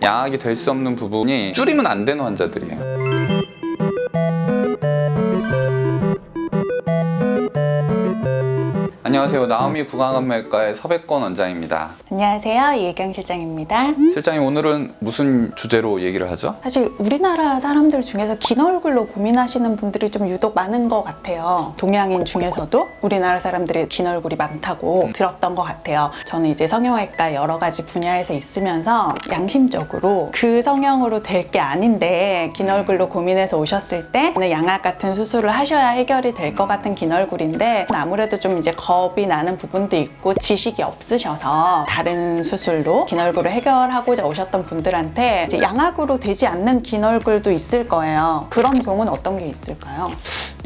양악이 될 수 없는 부분이 줄이면 안 되는 환자들이에요. 안녕하세요. 나오미 구강암외과의 서백권 원장입니다. 안녕하세요. 이혜경 실장입니다. 실장님, 오늘은 무슨 주제로 얘기를 하죠? 사실 우리나라 사람들 중에서 긴 얼굴로 고민하시는 분들이 좀 유독 많은 것 같아요. 동양인 중에서도 우리나라 사람들이 긴 얼굴이 많다고 들었던 것 같아요. 저는 이제 성형외과 여러 가지 분야에서 있으면서 양심적으로 그 성형으로 될 게 아닌데 긴 얼굴로 고민해서 오셨을 때 양악 같은 수술을 하셔야 해결이 될 것 같은 긴 얼굴인데 아무래도 좀 이제 겁이 나는 부분도 있고 지식이 없으셔서 다른 수술로 긴 얼굴을 해결하고자 오셨던 분들한테 이제 양악으로 되지 않는 긴 얼굴도 있을 거예요. 그런 경우는 어떤 게 있을까요?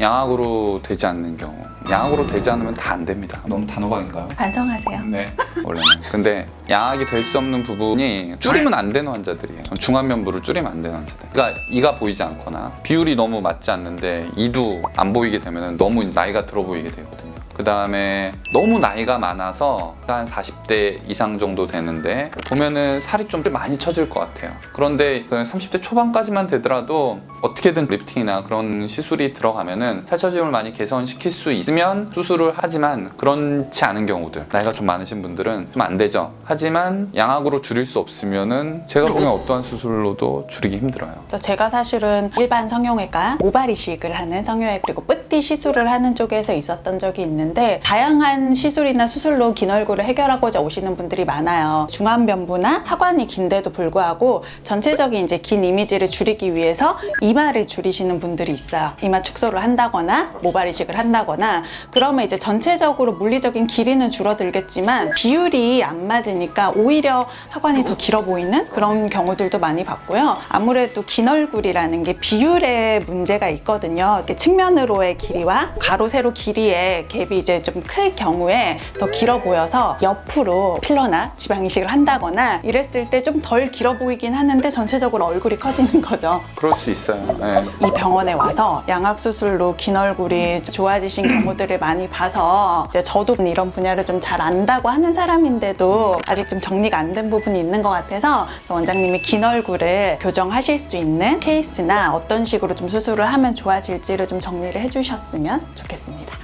양악으로 되지 않는 경우. 양악으로 되지 않으면 다 안 됩니다. 너무 단호박인가요? 반성하세요. 네, 원래는. 근데 양악이 될 수 없는 부분이 줄이면 안 되는 환자들이에요. 중안면부를 줄이면 안 되는 환자들. 그러니까 이가 보이지 않거나 비율이 너무 맞지 않는데 이도 안 보이게 되면 너무 나이가 들어 보이게 되거든요. 그 다음에 너무 나이가 많아서 한 40대 이상 정도 되는데 보면은 살이 좀 많이 처질 것 같아요. 그런데 30대 초반까지만 되더라도 어떻게든 리프팅이나 그런 시술이 들어가면은 살처짐을 많이 개선시킬 수 있으면 수술을 하지만 그렇지 않은 경우들, 나이가 좀 많으신 분들은 좀 안 되죠. 하지만 양악으로 줄일 수 없으면은 제가 보기엔 어떠한 수술로도 줄이기 힘들어요. 제가 사실은 일반 성형외과 모발 이식을 하는 성형외과 그리고 뿌띠 시술을 하는 쪽에서 있었던 적이 있는데 다양한 시술이나 수술로 긴 얼굴을 해결하고자 오시는 분들이 많아요. 중안면부나 하관이 긴데도 불구하고 전체적인 이제 긴 이미지를 줄이기 위해서 이마를 줄이시는 분들이 있어요. 이마 축소를 한다거나 모발 이식을 한다거나 그러면 이제 전체적으로 물리적인 길이는 줄어들겠지만 비율이 안 맞으니까 오히려 하관이 더 길어 보이는 그런 경우들도 많이 봤고요. 아무래도 긴 얼굴이라는 게 비율에 문제가 있거든요. 이렇게 측면으로의 길이와 가로 세로 길이의 갭이 이제 좀 클 경우에 더 길어 보여서 옆으로 필러나 지방 이식을 한다거나 이랬을 때 좀 덜 길어 보이긴 하는데 전체적으로 얼굴이 커지는 거죠. 그럴 수 있어요. 네. 이 병원에 와서 양악 수술로 긴 얼굴이 좋아지신 경우들을 많이 봐서 이제 저도 이런 분야를 좀 잘 안다고 하는 사람인데도 아직 좀 정리가 안 된 부분이 있는 것 같아서 원장님이 긴 얼굴을 교정하실 수 있는 케이스나 어떤 식으로 좀 수술을 하면 좋아질지를 좀 정리를 해주셨으면 좋겠습니다.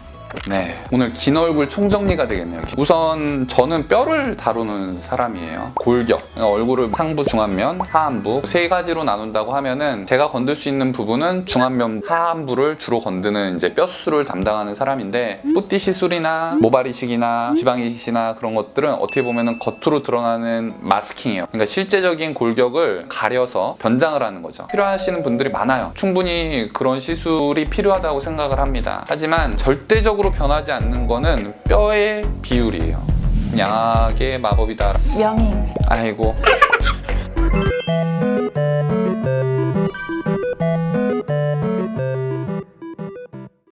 네, 오늘 긴 얼굴 총정리가 되겠네요. 우선 저는 뼈를 다루는 사람이에요. 골격, 그러니까 얼굴을 상부, 중안면, 하안부 세 가지로 나눈다고 하면은 제가 건들 수 있는 부분은 중안면, 하안부를 주로 건드는 이제 뼈 수술을 담당하는 사람인데 뿌띠 시술이나 모발 이식이나 지방 이식이나 그런 것들은 어떻게 보면은 겉으로 드러나는 마스킹이에요. 그러니까 실제적인 골격을 가려서 변장을 하는 거죠. 필요하시는 분들이 많아요. 충분히 그런 시술이 필요하다고 생각을 합니다. 하지만 절대적으로 변하지 않는 거는 뼈의 비율이에요. 양악의 마법이다. 명의입니다. 아이고.